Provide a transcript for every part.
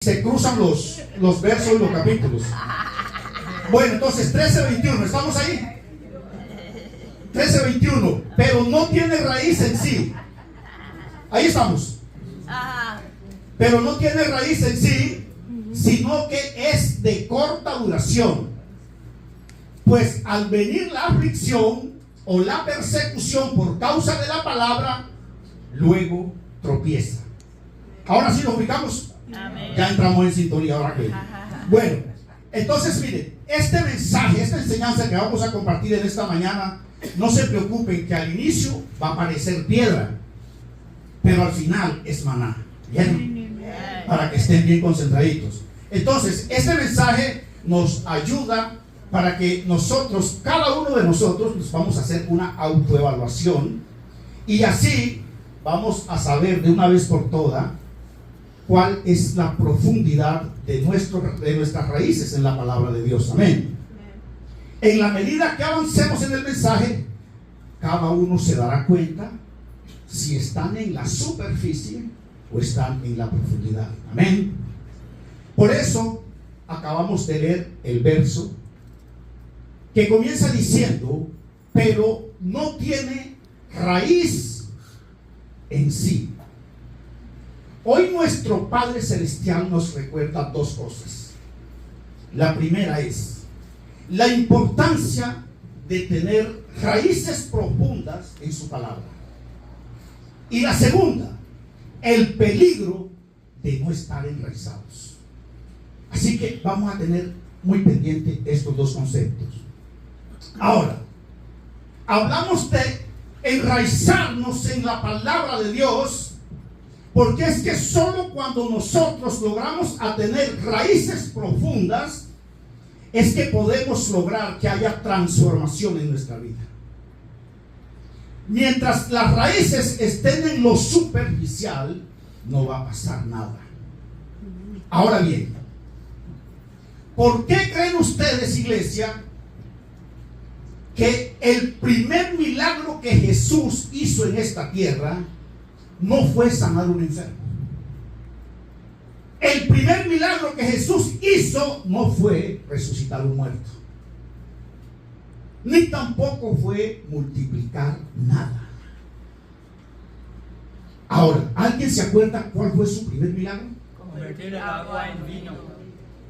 Se cruzan los versos y los capítulos. Bueno, entonces 13:21, ¿estamos ahí? 13:21, pero no tiene raíz en sí. Ahí estamos. Pero no tiene raíz en sí, sino que es de corta duración. Pues al venir la aflicción o la persecución por causa de la palabra, luego tropieza. Ahora sí nos ubicamos. Amén. Ya entramos en sintonía ahora que. Bueno, entonces miren, este mensaje, esta enseñanza que vamos a compartir en esta mañana, no se preocupen que al inicio va a parecer piedra, pero al final es maná. ¿Bien? Para que estén bien concentraditos. Entonces, este mensaje nos ayuda para que nosotros, cada uno de nosotros, nos vamos a hacer una autoevaluación y así vamos a saber de una vez por todas cuál es la profundidad de nuestras raíces en la palabra de Dios. Amén. En la medida que avancemos en el mensaje, cada uno se dará cuenta si están en la superficie o están en la profundidad. Amén. Por eso acabamos de leer el verso que comienza diciendo, pero no tiene raíz en sí. Hoy nuestro Padre Celestial nos recuerda dos cosas. La primera es la importancia de tener raíces profundas en su palabra. Y la segunda, el peligro de no estar enraizados. Así que vamos a tener muy pendiente estos dos conceptos. Ahora, hablamos de enraizarnos en la palabra de Dios, porque es que solo cuando nosotros logramos a tener raíces profundas es que podemos lograr que haya transformación en nuestra vida. Mientras las raíces estén en lo superficial, no va a pasar nada. Ahora bien, ¿por qué creen ustedes, iglesia, que el primer milagro que Jesús hizo en esta tierra no fue sanar un enfermo? El primer milagro que Jesús hizo no fue resucitar un muerto, ni tampoco fue multiplicar nada. Ahora, ¿alguien se acuerda cuál fue su primer milagro? Convertir el agua en vino.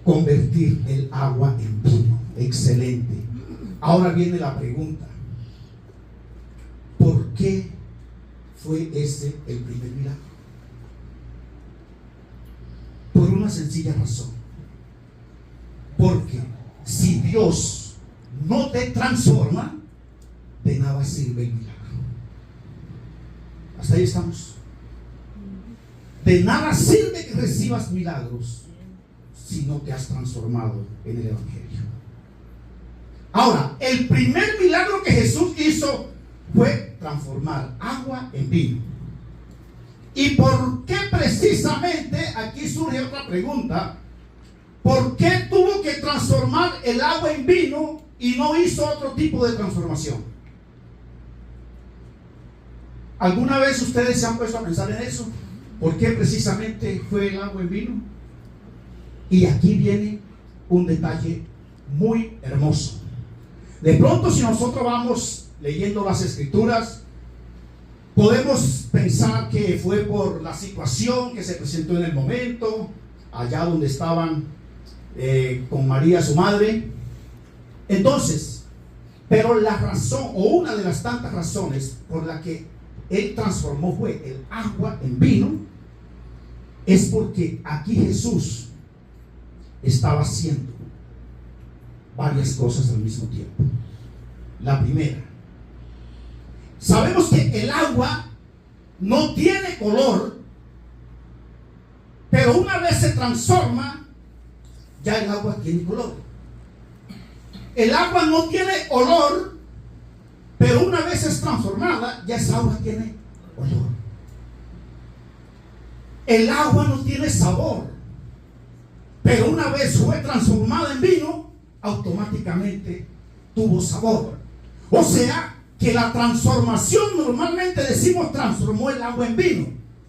Convertir el agua en vino. Excelente. Ahora viene la pregunta: ¿por qué fue ese el primer milagro? Por una sencilla razón. Porque si Dios no te transforma, de nada sirve el milagro. Hasta ahí estamos. De nada sirve que recibas milagros si no te has transformado en el Evangelio. Ahora, el primer milagro que Jesús hizo fue transformar agua en vino. ¿Y por qué precisamente? Aquí surge otra pregunta. ¿Por qué tuvo que transformar el agua en vino y no hizo otro tipo de transformación? ¿Alguna vez ustedes se han puesto a pensar en eso? ¿Por qué precisamente fue el agua en vino? Y aquí viene un detalle muy hermoso. De pronto, si nosotros vamos leyendo las escrituras, podemos pensar que fue por la situación que se presentó en el momento, allá donde estaban con María su madre. Entonces, pero la razón, o una de las tantas razones por la que Él transformó fue el agua en vino, es porque aquí Jesús estaba haciendo varias cosas al mismo tiempo. La primera, sabemos que el agua no tiene color, pero una vez se transforma, ya el agua tiene color. El agua no tiene olor, pero una vez es transformada, ya esa agua tiene olor. El agua no tiene sabor, pero una vez fue transformada en vino, automáticamente tuvo sabor. O sea, que la transformación, normalmente decimos transformó el agua en vino,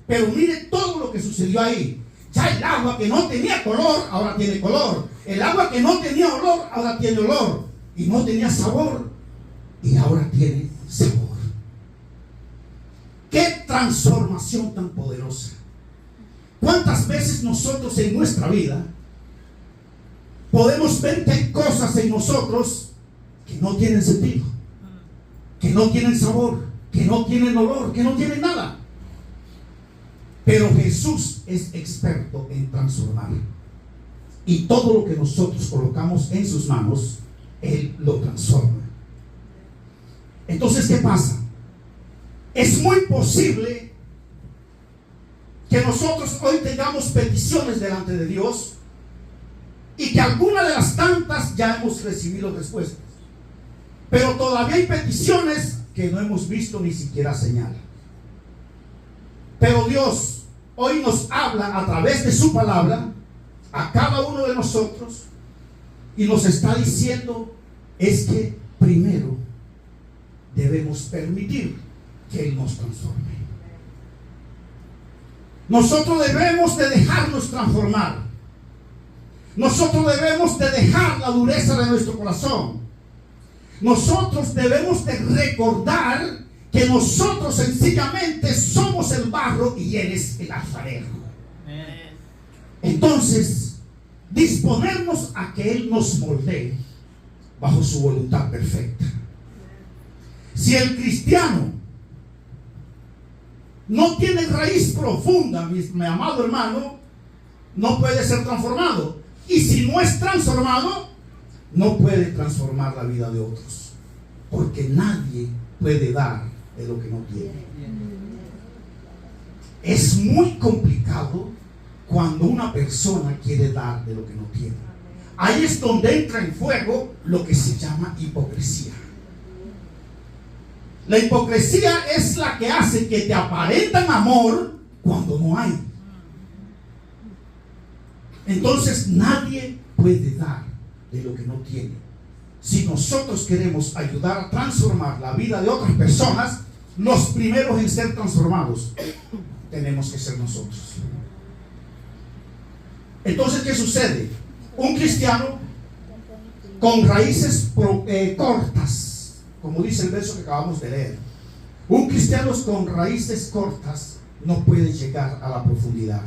pero mire todo lo que sucedió ahí. Ya el agua que no tenía color, ahora tiene color. El agua que no tenía olor, ahora tiene olor. Y no tenía sabor, y ahora tiene sabor. ¡Qué transformación tan poderosa! ¿Cuántas veces nosotros en nuestra vida podemos ver que hay cosas en nosotros que no tienen sentido, que no tienen sabor, que no tienen olor, que no tienen nada? Pero Jesús es experto en transformar. Y todo lo que nosotros colocamos en sus manos, Él lo transforma. Entonces, ¿qué pasa? Es muy posible que nosotros hoy tengamos peticiones delante de Dios y que alguna de las tantas ya hemos recibido respuestas. Pero todavía hay peticiones que no hemos visto ni siquiera señal. Pero Dios hoy nos habla a través de su palabra a cada uno de nosotros y nos está diciendo es que primero debemos permitir que Él nos transforme. Nosotros debemos de dejarnos transformar. Nosotros debemos de dejar la dureza de nuestro corazón. Nosotros debemos de recordar que nosotros sencillamente somos el barro y Él es el alfarero. Entonces, disponernos a que Él nos moldee bajo su voluntad perfecta. Si el cristiano no tiene raíz profunda, mi amado hermano, no puede ser transformado. Y si no es transformado, no puede transformar la vida de otros. Porque nadie puede dar de lo que no tiene. Es muy complicado cuando una persona quiere dar de lo que no tiene. Ahí es donde entra en fuego lo que se llama hipocresía. La hipocresía es la que hace que te aparentan amor cuando no hay. Entonces nadie puede dar de lo que no tiene. Si nosotros queremos ayudar a transformar la vida de otras personas, los primeros en ser transformados tenemos que ser nosotros. Entonces, ¿qué sucede? Un cristiano con raíces cortas, como dice el verso que acabamos de leer, un cristiano con raíces cortas no puede llegar a la profundidad.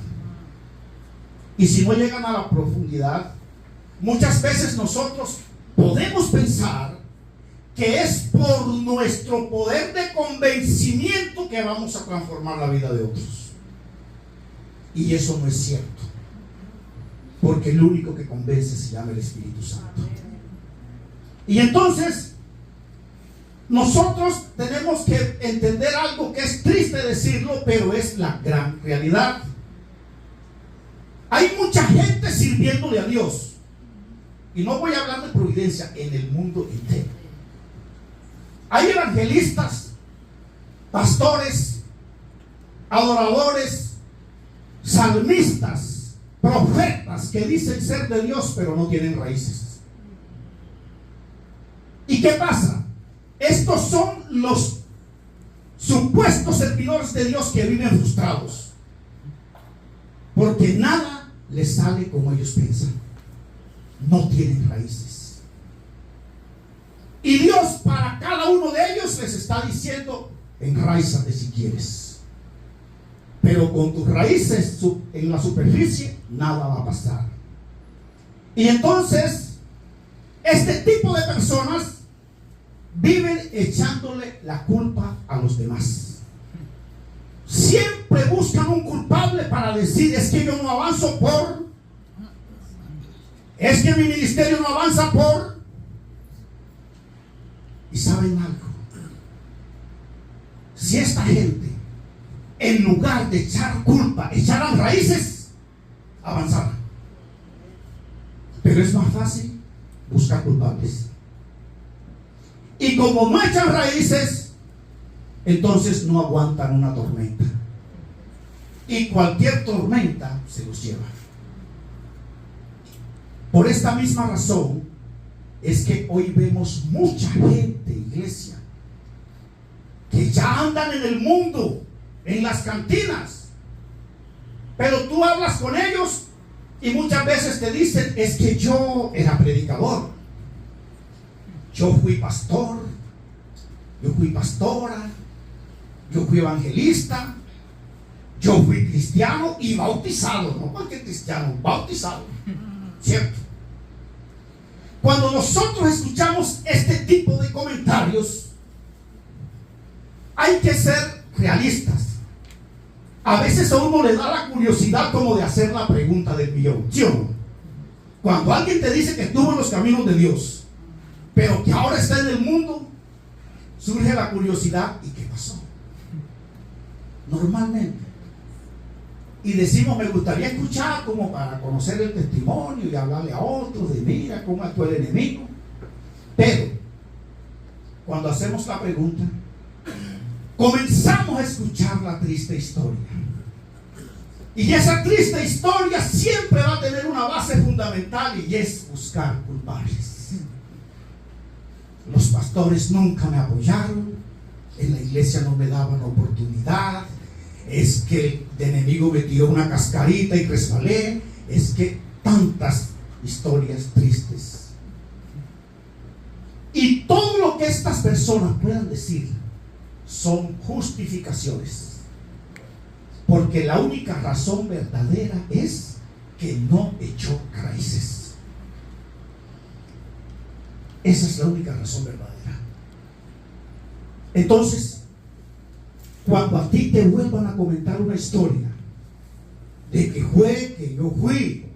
Y si no llegan a la profundidad, muchas veces nosotros podemos pensar que es por nuestro poder de convencimiento que vamos a transformar la vida de otros. Y eso no es cierto. Porque el único que convence se llama el Espíritu Santo. Y entonces, nosotros tenemos que entender algo que es triste decirlo, pero es la gran realidad. Hay mucha gente sirviéndole a Dios. Y no voy a hablar de providencia, en el mundo entero. Hay evangelistas, pastores, adoradores, salmistas, profetas que dicen ser de Dios, pero no tienen raíces. ¿Y qué pasa? Estos son los supuestos servidores de Dios que viven frustrados, porque nada les sale como ellos piensan. No tienen raíces. Y Dios para cada uno de ellos les está diciendo: enraízate si quieres, pero con tus raíces en la superficie nada va a pasar. Y entonces este tipo de personas viven echándole la culpa a los demás. Siempre buscan un culpable para decir: es que yo no avanzo por, es que mi ministerio no avanza por. Y saben algo, si esta gente, en lugar de echar culpa, echaran raíces, avanzaran. Pero es más fácil buscar culpables. Y como no echan raíces, entonces no aguantan una tormenta. Y cualquier tormenta se los lleva. Por esta misma razón es que hoy vemos mucha gente, iglesia, que ya andan en el mundo, en las cantinas, Pero tú hablas con ellos y muchas veces te dicen: es que yo era predicador, yo fui pastor, yo fui pastora, yo fui evangelista, yo fui cristiano y bautizado. No cualquier cristiano, bautizado. ¿Cierto? Cuando nosotros escuchamos este tipo de comentarios, hay que ser realistas. A veces a uno le da la curiosidad como de hacer la pregunta del millón, ¿sí o no? Cuando alguien te dice que estuvo en los caminos de Dios, pero que ahora está en el mundo, surge la curiosidad: ¿y qué pasó? Normalmente. Y decimos: me gustaría escuchar, como para conocer el testimonio y hablarle a otros de mira cómo actuó el enemigo. Pero cuando hacemos la pregunta, comenzamos a escuchar la triste historia. Y esa triste historia siempre va a tener una base fundamental, y es buscar culpables. Los pastores nunca me apoyaron, en la iglesia no me daban oportunidad, es que el enemigo me tiró una cascarita y resbalé. Es que tantas historias tristes. Y todo lo que estas personas puedan decir son justificaciones, porque la única razón verdadera es que no echó raíces. Esa es la única razón verdadera. Entonces, cuando a ti te vuelvan a comentar una historia de que yo fui,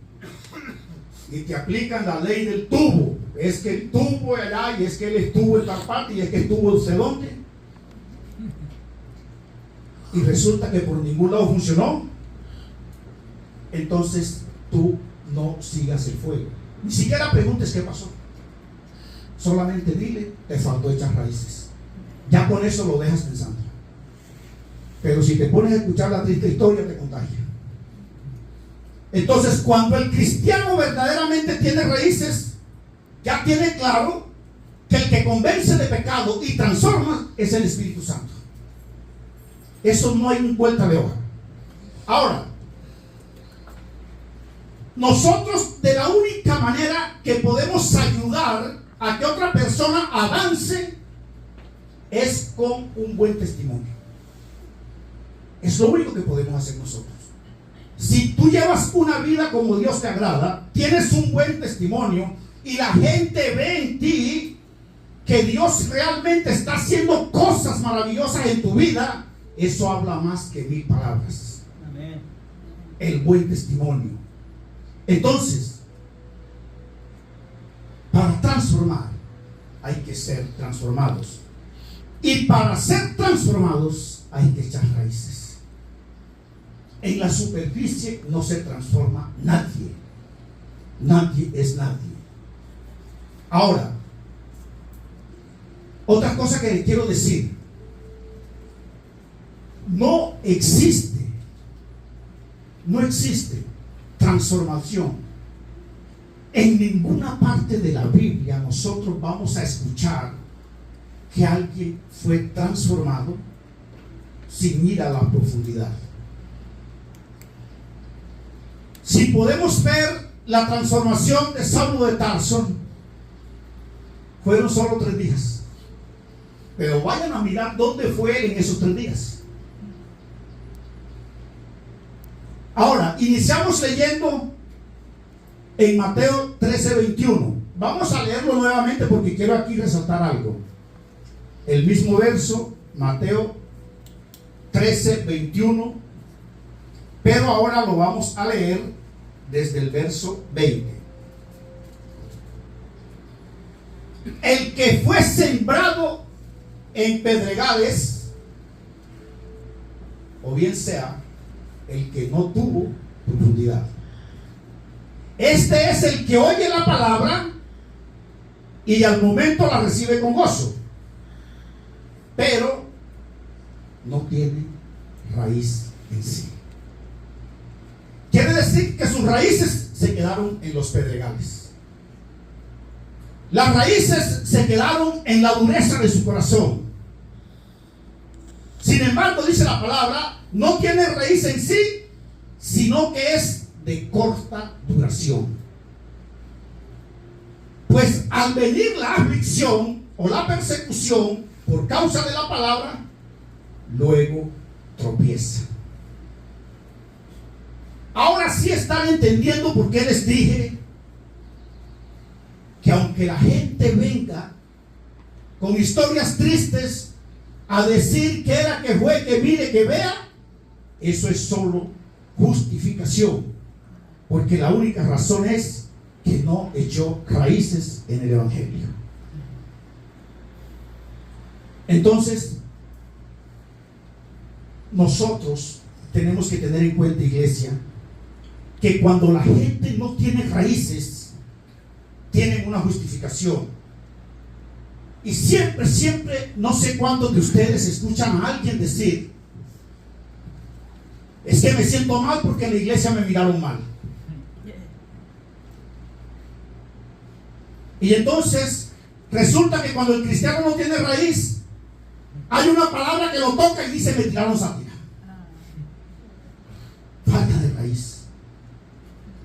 y te aplican la ley del tubo, es que él tuvo allá, y es que él estuvo en tal parte, y es que estuvo no sé dónde, y resulta que por ningún lado funcionó, entonces tú no sigas el fuego. Ni siquiera preguntes qué pasó, solamente dile: te faltó echar raíces. Ya con eso lo dejas pensando. Pero si te pones a escuchar la triste historia, te contagia. Entonces, cuando el cristiano verdaderamente tiene raíces, ya tiene claro que el que convence de pecado y transforma es el Espíritu Santo. Eso no hay un vuelta de hoja. Ahora, nosotros, de la única manera que podemos ayudar a que otra persona avance, es con un buen testimonio. Es lo único que podemos hacer nosotros. Si tú llevas una vida como Dios te agrada, tienes un buen testimonio, y la gente ve en ti que Dios realmente está haciendo cosas maravillosas en tu vida, eso habla más que 1000 palabras. Amén. El buen testimonio. Entonces, para transformar hay que ser transformados, y para ser transformados hay que echar raíces. En la superficie no se transforma nadie. Nadie es nadie. Ahora, otra cosa que le quiero decir: no existe transformación. En ninguna parte de la Biblia nosotros vamos a escuchar que alguien fue transformado sin ir a la profundidad. Si podemos ver la transformación de Saulo de Tarso, fueron solo 3 días. Pero vayan a mirar dónde fue él en esos 3 días. Ahora, iniciamos leyendo en Mateo 13:21. Vamos a leerlo nuevamente porque quiero aquí resaltar algo. El mismo verso, Mateo 13:21, pero ahora lo vamos a leer desde el verso 20. El que fue sembrado en pedregales, o bien sea el que no tuvo profundidad, este es el que oye la palabra y al momento la recibe con gozo, pero no tiene raíz en sí. Quiere decir que sus raíces se quedaron en los pedregales. Las raíces se quedaron en la dureza de su corazón. Sin embargo, dice la palabra, no tiene raíz en sí, sino que es de corta duración. Pues al venir la aflicción o la persecución por causa de la palabra, luego tropieza. Ahora sí están entendiendo por qué les dije que aunque la gente venga con historias tristes a decir que era, que fue, que mire, que vea, eso es solo justificación, porque la única razón es que no echó raíces en el evangelio. Entonces, nosotros tenemos que tener en cuenta, iglesia, que cuando la gente no tiene raíces, tienen una justificación. Y siempre, no sé cuántos de ustedes escuchan a alguien decir: es que me siento mal porque en la iglesia me miraron mal. Y entonces resulta que cuando el cristiano no tiene raíz, hay una palabra que lo toca y dice: me tiraron sátira. Falta de raíz.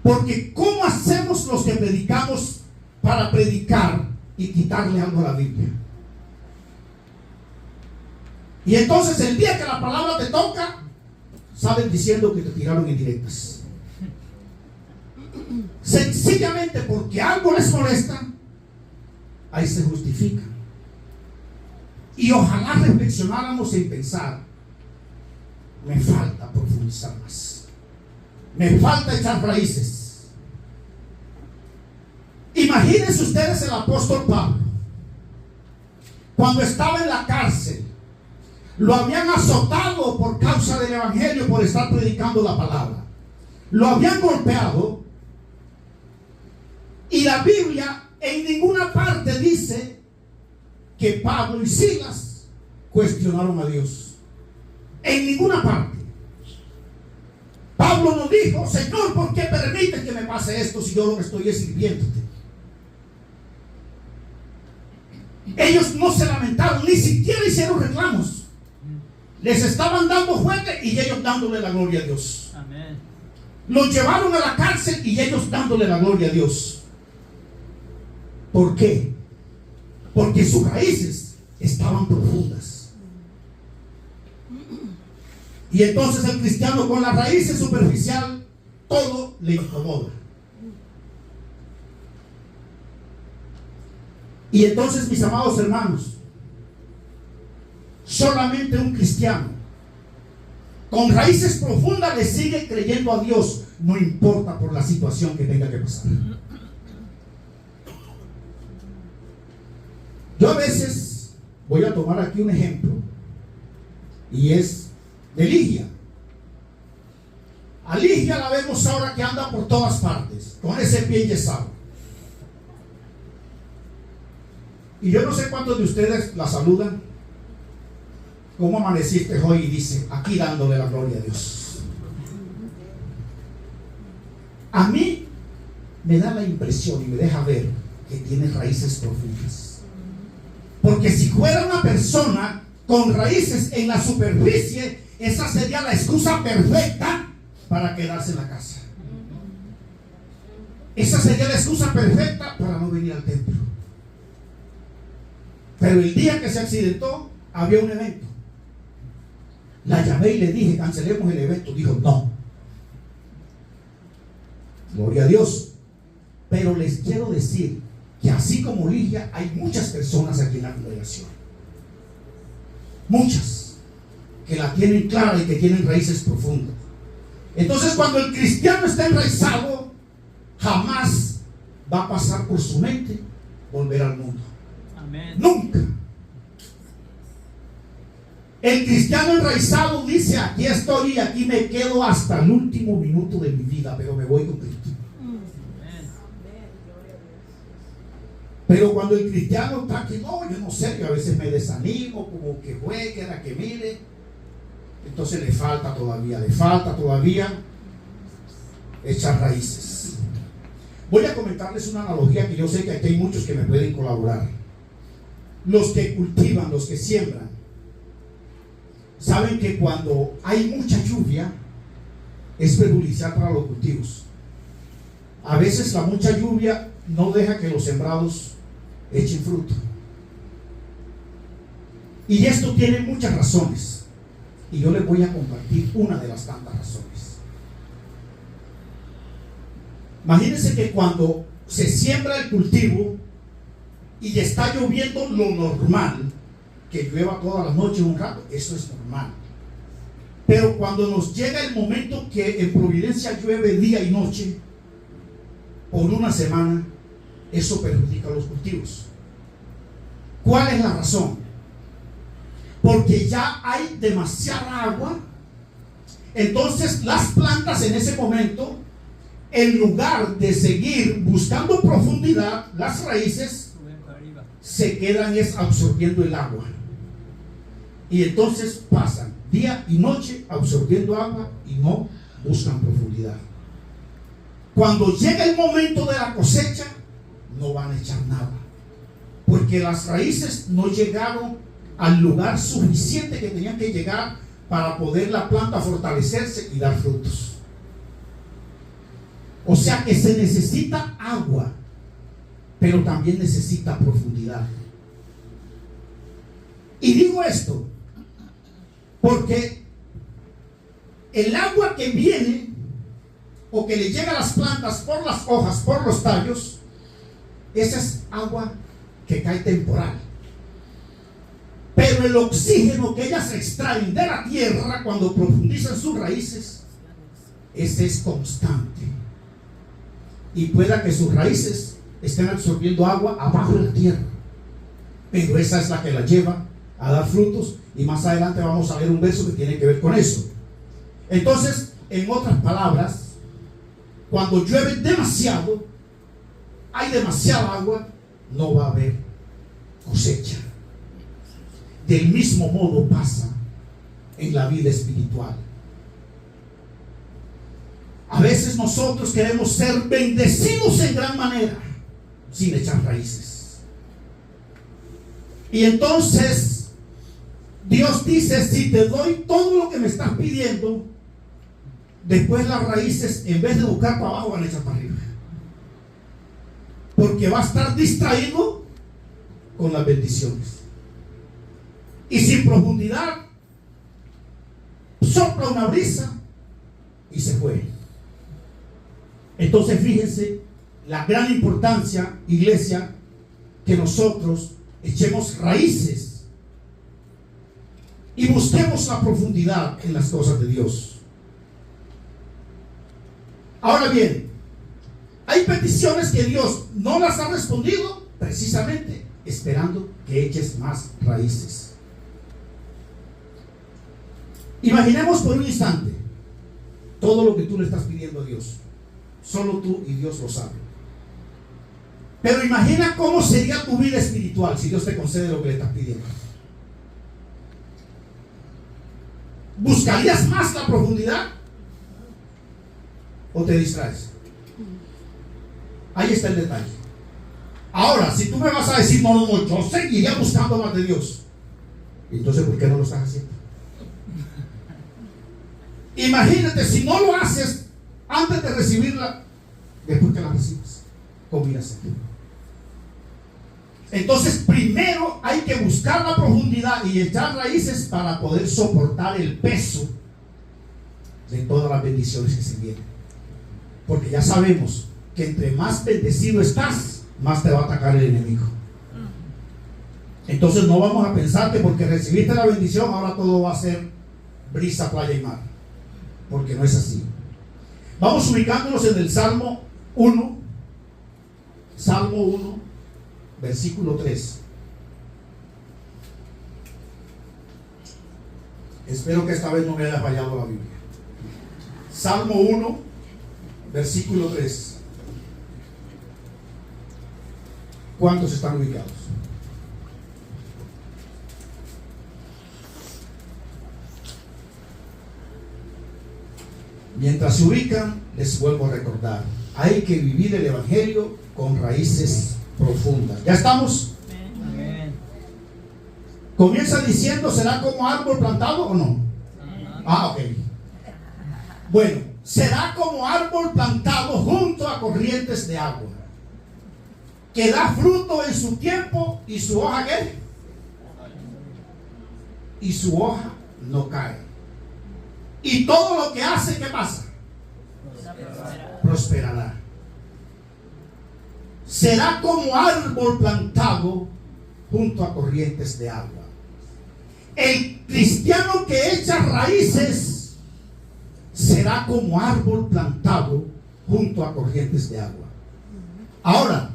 Porque ¿cómo hacemos los que predicamos para predicar y quitarle algo a la Biblia? Y entonces el día que la palabra te toca, salen diciendo que te tiraron indirectas. Sencillamente porque algo les molesta, ahí se justifica. Y ojalá reflexionáramos en pensar: me falta profundizar más, me falta echar raíces. Imagínense ustedes el apóstol Pablo, cuando estaba en la cárcel, lo habían azotado por causa del evangelio, por estar predicando la palabra, lo habían golpeado, y la Biblia en ninguna parte dice que Pablo y Silas cuestionaron a Dios. En ninguna parte. Pablo no dijo: Señor, ¿por qué permites que me pase esto si yo lo que estoy es sirviéndote? Ellos no se lamentaron, ni siquiera hicieron reclamos. Les estaban dando fuerte y ellos dándole la gloria a Dios. Amén. Los llevaron a la cárcel y ellos dándole la gloria a Dios. ¿Por qué? Porque sus raíces estaban profundas. Y entonces el cristiano con las raíces superficial, todo le incomoda. Y entonces, mis amados hermanos, solamente un cristiano con raíces profundas le sigue creyendo a Dios, no importa por la situación que tenga que pasar. Yo a veces voy a tomar aquí un ejemplo, y es de Ligia. A Ligia la vemos ahora que anda por todas partes con ese pie enyesado. Y yo no sé cuántos de ustedes la saludan: ¿cómo amaneciste hoy? Y dice: aquí dándole la gloria a Dios. A mí me da la impresión y me deja ver que tiene raíces profundas. Porque si fuera una persona con raíces en la superficie, esa sería la excusa perfecta para quedarse en la casa. Esa sería la excusa perfecta para no venir al templo. Pero el día que se accidentó, había un evento. La llamé y le dije: cancelemos el evento. Dijo: no. Gloria a Dios. Pero les quiero decir que así como Ligia, hay muchas personas aquí en la congregación. Muchas que la tienen clara y que tienen raíces profundas. Entonces, cuando el cristiano está enraizado, jamás va a pasar por su mente volver al mundo. Amén. Nunca. El cristiano enraizado dice: aquí estoy y aquí me quedo hasta el último minuto de mi vida, pero me voy con Cristo. Pero cuando el cristiano está aquí: no, yo no sé, yo a veces me desanimo, como que juegue, la que mire, entonces le falta todavía echar raíces. Voy a comentarles una analogía que yo sé que aquí hay muchos que me pueden colaborar. Los que cultivan, los que siembran, saben que cuando hay mucha lluvia, es perjudicial para los cultivos. A veces la mucha lluvia no deja que los sembrados echen fruto. Y esto tiene muchas razones. Y yo les voy a compartir una de las tantas razones. Imagínense que cuando se siembra el cultivo y está lloviendo lo normal, que llueva todas las noches un rato, eso es normal. Pero cuando nos llega el momento que en Providencia llueve día y noche por una semana, eso perjudica a los cultivos. ¿Cuál es la razón? Porque ya hay demasiada agua. Entonces las plantas en ese momento, en lugar de seguir buscando profundidad, las raíces se quedan absorbiendo el agua. Y entonces pasan día y noche absorbiendo agua y no buscan profundidad. Cuando llega el momento de la cosecha, no van a echar nada, porque las raíces no llegaron al lugar suficiente que tenían que llegar para poder la planta fortalecerse y dar frutos. O sea que se necesita agua, pero también necesita profundidad. Y digo esto porque el agua que viene o que le llega a las plantas por las hojas, por los tallos, esa es agua que cae temporal. Pero el oxígeno que ellas extraen de la tierra cuando profundizan sus raíces, ese es constante. Y pueda que sus raíces estén absorbiendo agua abajo de la tierra, pero esa es la que la lleva a dar frutos. Y más adelante vamos a ver un verso que tiene que ver con eso. Entonces, en otras palabras, cuando llueve demasiado, hay demasiada agua, no va a haber cosecha. Del mismo modo pasa en la vida espiritual. A veces nosotros queremos ser bendecidos en gran manera sin echar raíces. Y entonces Dios dice: si te doy todo lo que me estás pidiendo, después las raíces, en vez de buscar para abajo, van a echar para arriba, porque va a estar distraído con las bendiciones. Y sin profundidad, sopla una brisa y se fue. Entonces fíjense la gran importancia, iglesia, que nosotros echemos raíces y busquemos la profundidad en las cosas de Dios. Ahora bien, hay peticiones que Dios no las ha respondido precisamente esperando que eches más raíces. Imaginemos por un instante todo lo que tú le estás pidiendo a Dios. Solo tú y Dios lo sabe. Pero imagina cómo sería tu vida espiritual si Dios te concede lo que le estás pidiendo. ¿Buscarías más la profundidad o te distraes? Ahí está el detalle. Ahora, si tú me vas a decir: no, yo seguiría buscando más de Dios, entonces ¿por qué no lo estás haciendo? Imagínate si no lo haces antes de recibirla, después que la recibes, ¿cómo irás a hacer? Entonces primero hay que buscar la profundidad y echar raíces para poder soportar el peso de todas las bendiciones que se vienen. Porque ya sabemos que entre más bendecido estás, más te va a atacar el enemigo. Entonces no vamos a pensar que porque recibiste la bendición ahora todo va a ser brisa, playa y mar, porque no es así. Vamos ubicándonos en el Salmo 1, versículo 3. Espero que esta vez no me haya fallado la Biblia. Salmo 1, versículo 3. ¿Cuántos están ubicados? Mientras se ubican, les vuelvo a recordar: hay que vivir el Evangelio con raíces profundas. ¿Ya estamos? Amén. Comienza diciendo: ¿será como árbol plantado o no? Ah, ok. Bueno, será como árbol plantado junto a corrientes de agua, que da fruto en su tiempo y su hoja ¿qué? Y su hoja no cae. Y todo lo que hace, ¿qué pasa? Prosperará. Será como árbol plantado junto a corrientes de agua. El cristiano que echa raíces será como árbol plantado junto a corrientes de agua. Ahora,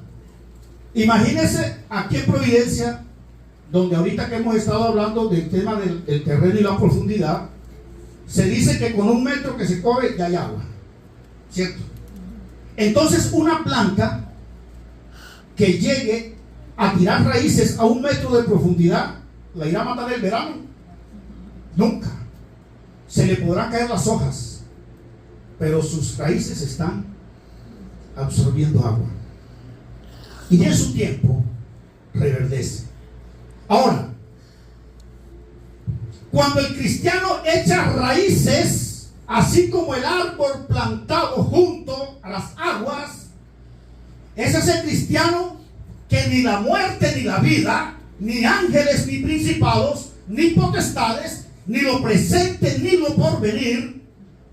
imagínense aquí en Providencia, donde ahorita que hemos estado hablando del tema del terreno y la profundidad, se dice que con 1 metro que se cobre ya hay agua, ¿cierto? Entonces una planta que llegue a tirar raíces a 1 metro de profundidad, ¿la irá a matar el verano? Nunca. Se le podrán caer las hojas, pero sus raíces están absorbiendo agua. Y en su tiempo reverdece. Ahora, cuando el cristiano echa raíces, así como el árbol plantado junto a las aguas, ese es el cristiano que ni la muerte ni la vida, ni ángeles ni principados, ni potestades, ni lo presente ni lo porvenir,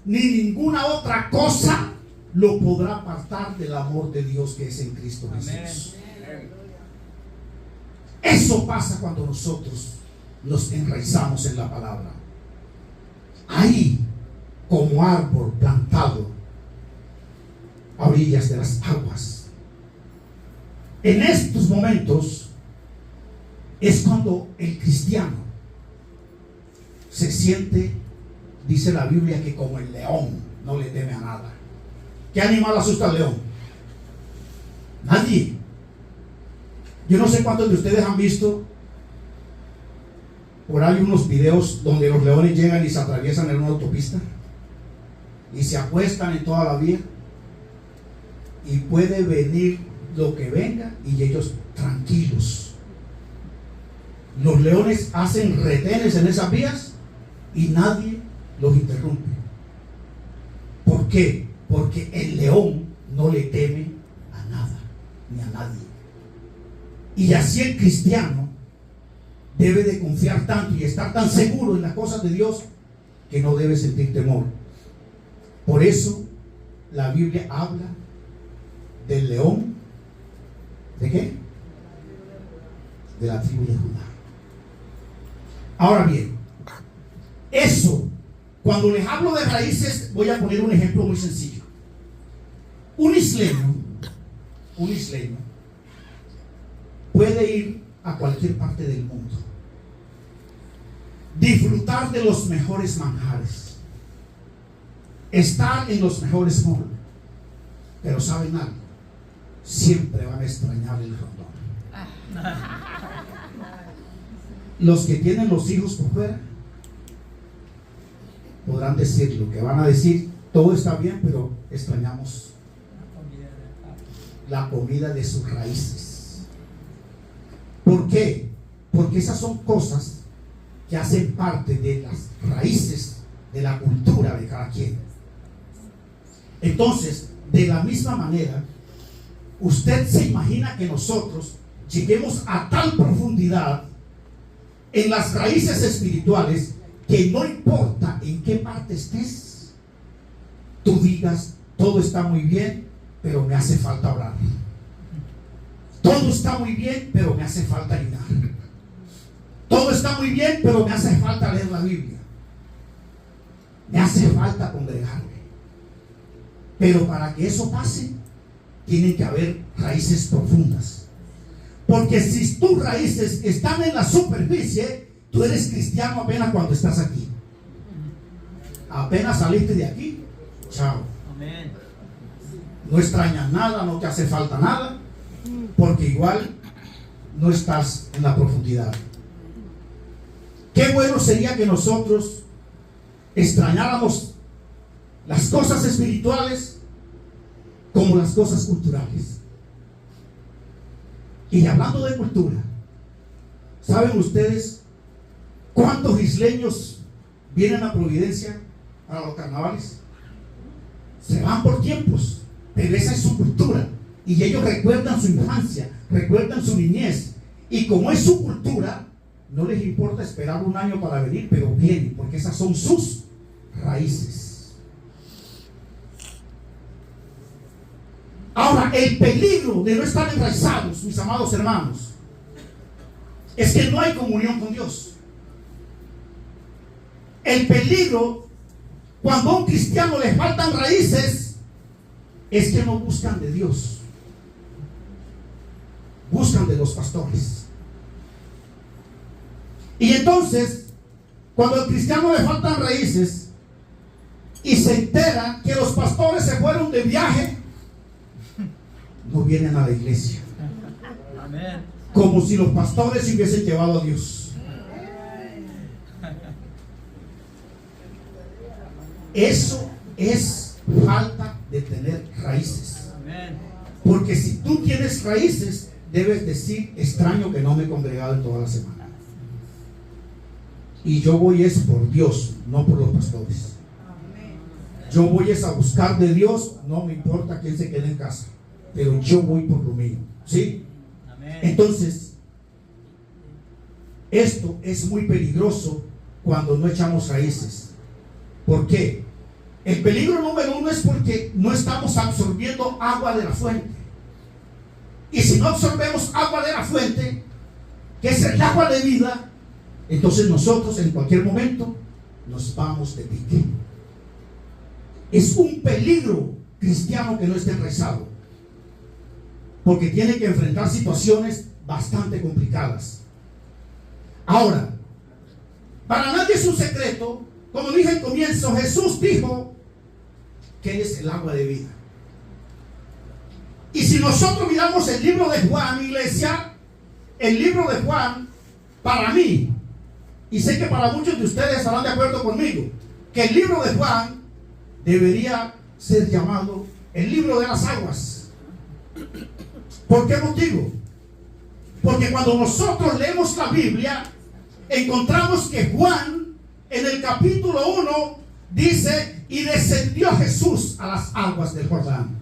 ni ninguna otra cosa lo podrá apartar del amor de Dios que es en Cristo Jesús. Eso pasa cuando nosotros nos enraizamos en la palabra. Ahí, como árbol plantado a orillas de las aguas. En estos momentos es cuando el cristiano se siente, dice la Biblia, que como el león no le teme a nada. ¿Qué animal asusta al león? Nadie. Yo no sé cuántos de ustedes han visto por ahí unos videos donde los leones llegan y se atraviesan en una autopista y se acuestan en toda la vía y puede venir lo que venga y ellos tranquilos. Los leones hacen retenes en esas vías y nadie los interrumpe. ¿Por qué? Porque el león no le teme a nada ni a nadie. Y así el cristiano debe de confiar tanto y estar tan seguro en las cosas de Dios que no debe sentir temor. Por eso la Biblia habla del león. ¿De qué? De la tribu de Judá. Ahora bien, eso, cuando les hablo de raíces, voy a poner un ejemplo muy sencillo. Un isleño puede ir a cualquier parte del mundo, disfrutar de los mejores manjares, estar en los mejores malls, pero ¿saben algo? Siempre van a extrañar el rondón. Los que tienen los hijos por fuera podrán decir lo que van a decir, todo está bien, pero extrañamos la comida de sus raíces. ¿Por qué? Porque esas son cosas que hacen parte de las raíces de la cultura de cada quien. Entonces, de la misma manera, usted se imagina que nosotros lleguemos a tal profundidad en las raíces espirituales que no importa en qué parte estés, tú digas, todo está muy bien, pero me hace falta orar. Todo está muy bien, pero me hace falta ayunar. Todo está muy bien, pero me hace falta leer la Biblia. Me hace falta congregarme. Pero para que eso pase, tienen que haber raíces profundas. Porque si tus raíces están en la superficie, tú eres cristiano apenas cuando estás aquí. Apenas saliste de aquí, chao. No extrañas nada, no te hace falta nada, porque igual no estás en la profundidad. Qué bueno sería que nosotros extrañáramos las cosas espirituales como las cosas culturales. Y hablando de cultura, ¿saben ustedes cuántos isleños vienen a Providencia para los carnavales? se van por tiempos, pero esa es su cultura. Y ellos recuerdan su infancia, recuerdan su niñez. Y como es su cultura, no les importa esperar un año para venir, pero vienen, porque esas son sus raíces. Ahora, el peligro de no estar enraizados, mis amados hermanos, es que no hay comunión con Dios. El peligro, cuando a un cristiano le faltan raíces, es que no buscan de Dios, buscan de los pastores. Y entonces, cuando al cristiano le faltan raíces y se entera que los pastores se fueron de viaje, no vienen a la iglesia. Amén. Como si los pastores se hubiesen llevado a Dios. Eso es falta de tener raíces. Amén. Porque si tú tienes raíces, debes decir: extraño que no me he congregado en toda la semana. Y yo voy es por Dios, no por los pastores. Yo voy es a buscar de Dios, no me importa quién se quede en casa, pero yo voy por lo mío. ¿Sí? Amén. Entonces, esto es muy peligroso cuando no echamos raíces. ¿Por qué? El peligro número uno es porque no estamos absorbiendo agua de la fuente. Y si no absorbemos agua de la fuente, que es el agua de vida, entonces nosotros en cualquier momento nos vamos de pique. Es un peligro cristiano que no esté enraizado, porque tiene que enfrentar situaciones bastante complicadas. Ahora, para nadie es un secreto, como dije al comienzo, Jesús dijo que Él es el agua de vida. Y si nosotros miramos el libro de Juan, iglesia, el libro de Juan, para mí, y sé que para muchos de ustedes estarán de acuerdo conmigo, que el libro de Juan debería ser llamado el libro de las aguas. ¿Por qué motivo? Porque cuando nosotros leemos la Biblia, encontramos que Juan, en el capítulo 1, dice: y descendió Jesús a las aguas del Jordán.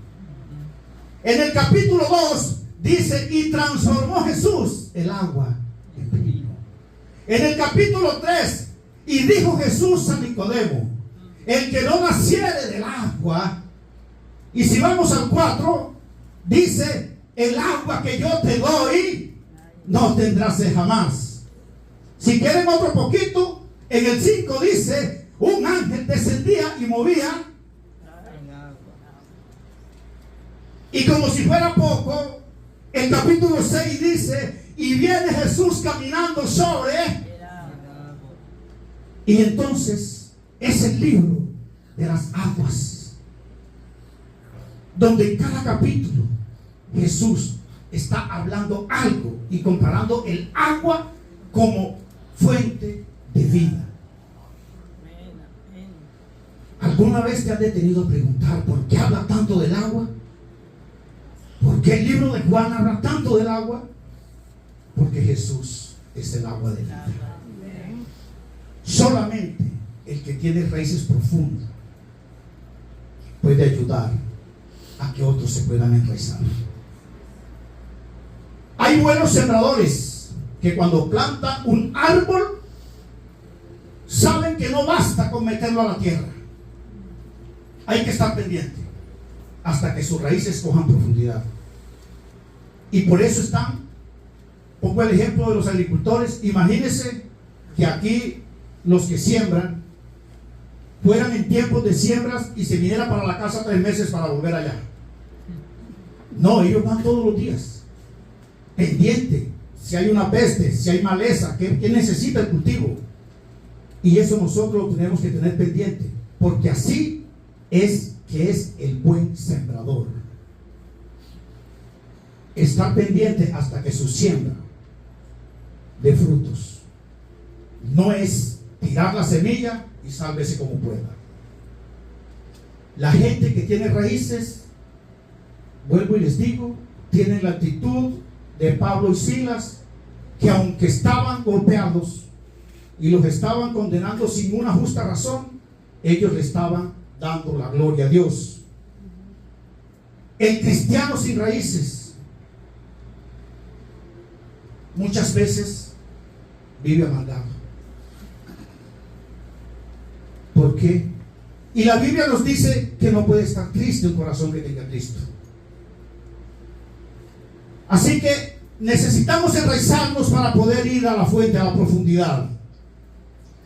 En el capítulo 2 dice: y transformó Jesús el agua en vino. En el capítulo 3, y dijo Jesús a Nicodemo: el que no naciere del agua. Y si vamos al 4, dice: el agua que yo te doy no tendrás sed jamás. Si quieren otro poquito, en el 5 dice: un ángel descendía y movía. Y como si fuera poco, el capítulo 6 dice: y viene Jesús caminando sobre. Y entonces es el libro de las aguas, donde en cada capítulo Jesús está hablando algo y comparando el agua como fuente de vida. ¿Alguna vez te has detenido a preguntar por qué habla tanto del agua? ¿Por qué el libro de Juan habla tanto del agua? Porque Jesús es el agua de vida. Solamente el que tiene raíces profundas puede ayudar a que otros se puedan enraizar. Hay buenos sembradores que cuando plantan un árbol saben que no basta con meterlo a la tierra. Hay que estar pendiente hasta que sus raíces cojan profundidad. Y por eso están, pongo el ejemplo de los agricultores. Imagínense que aquí los que siembran fueran en tiempos de siembras y se viniera para la casa 3 meses para volver allá. No, ellos van todos los días pendiente, si hay una peste, si hay maleza, ¿qué necesita el cultivo? Y eso nosotros lo tenemos que tener pendiente, porque así es que es el buen sembrador. Estar pendiente hasta que su siembra dé frutos. No es tirar la semilla y sálvese como pueda. La gente que tiene raíces, vuelvo y les digo, tienen la actitud de Pablo y Silas, que aunque estaban golpeados y los estaban condenando sin una justa razón, ellos le estaban dando la gloria a Dios. El cristiano sin raíces muchas veces vive amargado. ¿Por qué? Y la Biblia nos dice que no puede estar triste un corazón que tenga Cristo. Así que necesitamos enraizarnos para poder ir a la fuente, a la profundidad.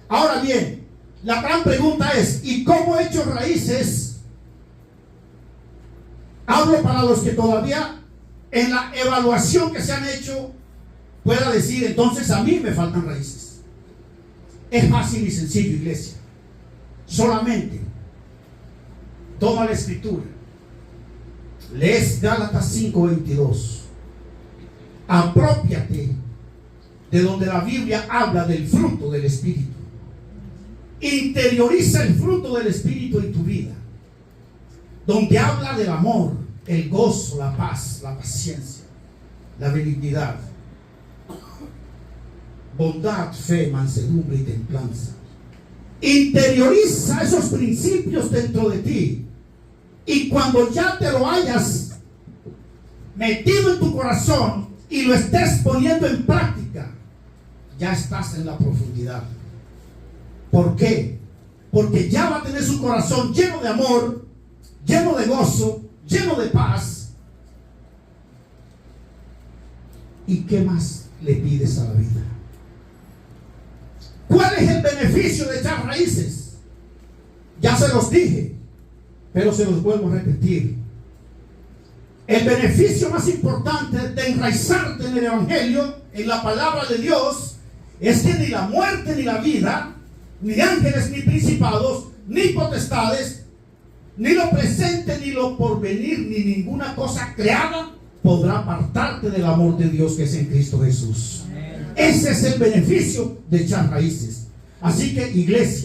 Ahora bien, la gran pregunta es, ¿y cómo he hecho raíces? Hablo para los que todavía en la evaluación que se han hecho pueda decir, entonces a mí me faltan raíces. Es fácil y sencillo, iglesia. Solamente toma la escritura, lees Gálatas 5:22, aprópiate de donde la Biblia habla del fruto del Espíritu. Interioriza el fruto del Espíritu en tu vida, donde habla del amor, el gozo, la paz, la paciencia, la benignidad, bondad, fe, mansedumbre y templanza. Interioriza esos principios dentro de ti, y cuando ya te lo hayas metido en tu corazón y lo estés poniendo en práctica, ya estás en la profundidad. ¿Por qué? Porque ya va a tener su corazón lleno de amor, lleno de gozo, lleno de paz. ¿Y qué más le pides a la vida? ¿Cuál es el beneficio de echar raíces? Ya se los dije, pero se los vuelvo a repetir. El beneficio más importante de enraizarte en el Evangelio, en la palabra de Dios, es que ni la muerte ni la vida, ni ángeles ni principados, ni potestades, ni lo presente ni lo porvenir, ni ninguna cosa creada podrá apartarte del amor de Dios que es en Cristo Jesús. Ese es el beneficio de echar raíces. Así que, iglesia,